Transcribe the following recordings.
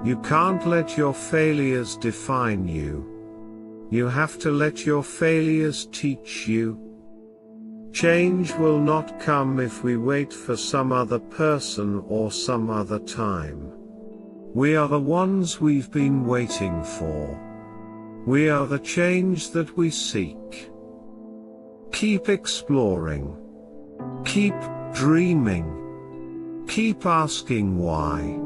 You can't let your failures define you. You have to let your failures teach you. Change will not come if we wait for some other person or some other time. We are the ones we've been waiting for. We are the change that we seek. Keep exploring. Keep dreaming. Keep asking why.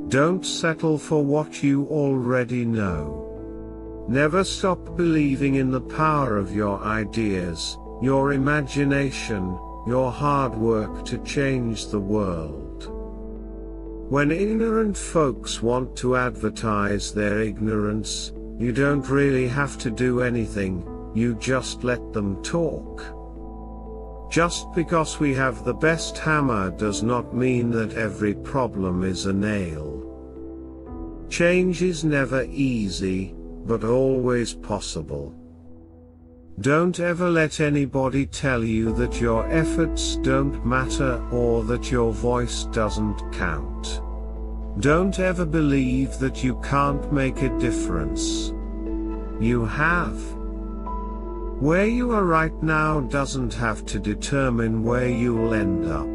Don't settle for what you already know. Never stop believing in the power of your ideas, your imagination, your hard work to change the world. When ignorant folks want to advertise their ignorance, you don't really have to do anything, you just let them talk. Just because we have the best hammer does not mean that every problem is a nail. Change is never easy, but always possible. Don't ever let anybody tell you that your efforts don't matter or that your voice doesn't count. Don't ever believe that you can't make a difference. You have. Where you are right now doesn't have to determine where you'll end up.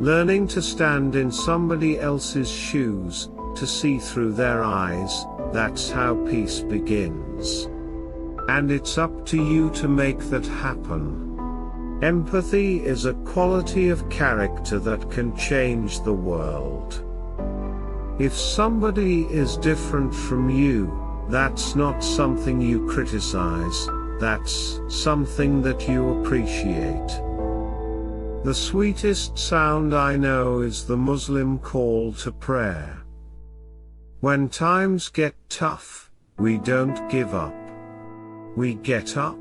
Learning to stand in somebody else's shoes, to see through their eyes, that's how peace begins. And it's up to you to make that happen. Empathy is a quality of character that can change the world. If somebody is different from you, that's not something you criticize, that's something that you appreciate. The sweetest sound I know is the Muslim call to prayer. When times get tough, we don't give up. We get up.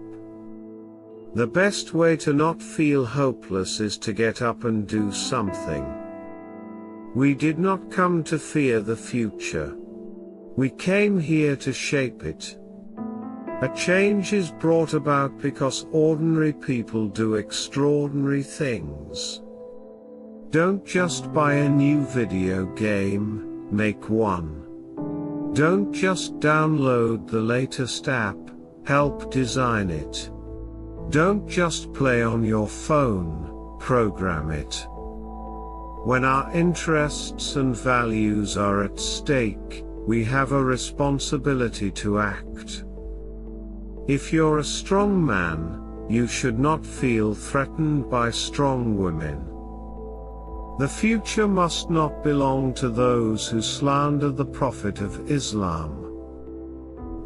The best way to not feel hopeless is to get up and do something. We did not come to fear the future. We came here to shape it. A change is brought about because ordinary people do extraordinary things. Don't just buy a new video game, make one. Don't just download the latest app, help design it. Don't just play on your phone, program it. When our interests and values are at stake, we have a responsibility to act. If you're a strong man, you should not feel threatened by strong women. The future must not belong to those who slander the Prophet of Islam.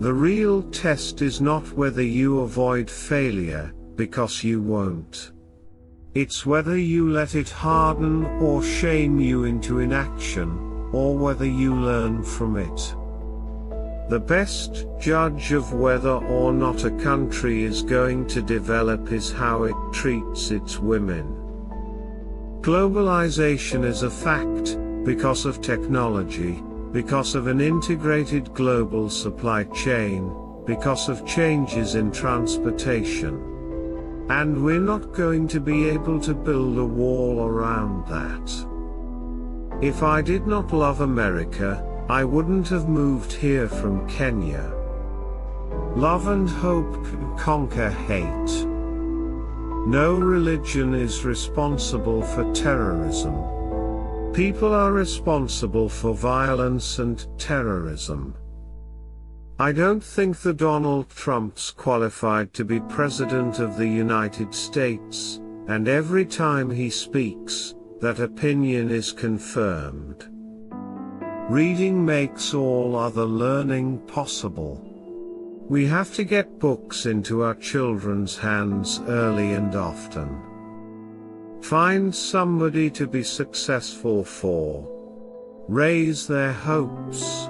The real test is not whether you avoid failure, because you won't. It's whether you let it harden or shame you into inaction, or whether you learn from it. The best judge of whether or not a country is going to develop is how it treats its women. Globalization is a fact, because of technology, because of an integrated global supply chain, because of changes in transportation. And we're not going to be able to build a wall around that. If I did not love America, I wouldn't have moved here from Kenya. Love and hope can conquer hate. No religion is responsible for terrorism. People are responsible for violence and terrorism. I don't think that Donald Trump's qualified to be President of the United States, and every time he speaks, that opinion is confirmed. Reading makes all other learning possible. We have to get books into our children's hands early and often. Find somebody to be successful for. Raise their hopes.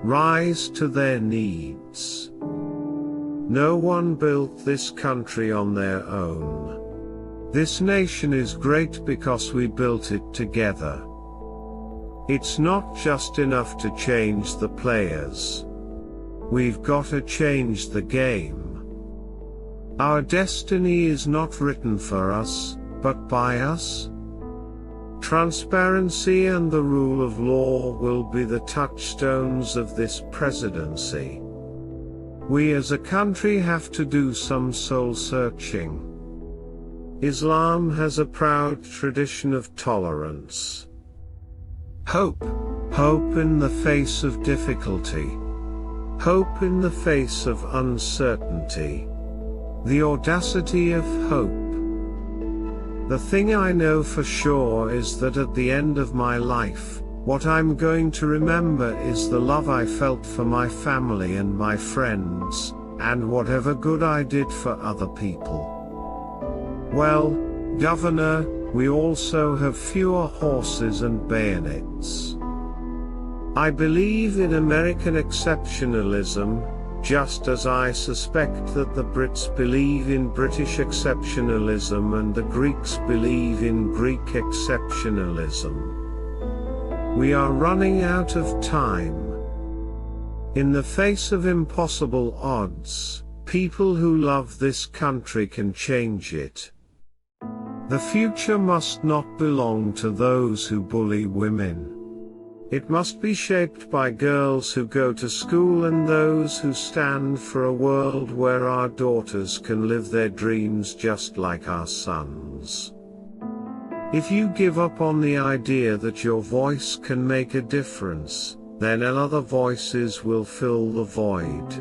Rise to their needs. No one built this country on their own. This nation is great because we built it together. It's not just enough to change the players. We've got to change the game. Our destiny is not written for us, but by us. Transparency and the rule of law will be the touchstones of this presidency. We as a country have to do some soul searching. Islam has a proud tradition of tolerance. Hope in the face of difficulty. Hope in the face of uncertainty. The audacity of hope. The thing I know for sure is that at the end of my life, what I'm going to remember is the love I felt for my family and my friends, and whatever good I did for other people. Well, Governor, we also have fewer horses and bayonets. I believe in American exceptionalism, just as I suspect that the Brits believe in British exceptionalism and the Greeks believe in Greek exceptionalism. We are running out of time. In the face of impossible odds, people who love this country can change it. The future must not belong to those who bully women. It must be shaped by girls who go to school and those who stand for a world where our daughters can live their dreams just like our sons. If you give up on the idea that your voice can make a difference, then other voices will fill the void.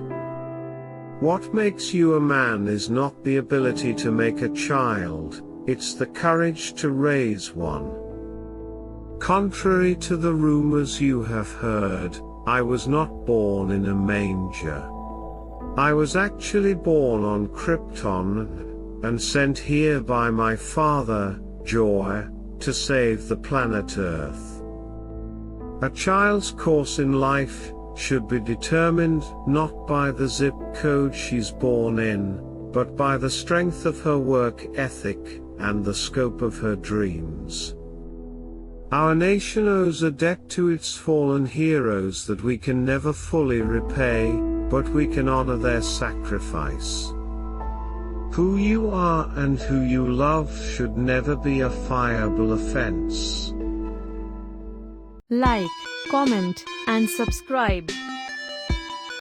What makes you a man is not the ability to make a child, it's the courage to raise one. Contrary to the rumors you have heard, I was not born in a manger. I was actually born on Krypton, and sent here by my father, Joy, to save the planet Earth. A child's course in life should be determined not by the zip code she's born in, but by the strength of her work ethic and the scope of her dreams. Our nation owes a debt to its fallen heroes that we can never fully repay, but we can honor their sacrifice. Who you are and who you love should never be a fireable offense. Like, comment, and subscribe.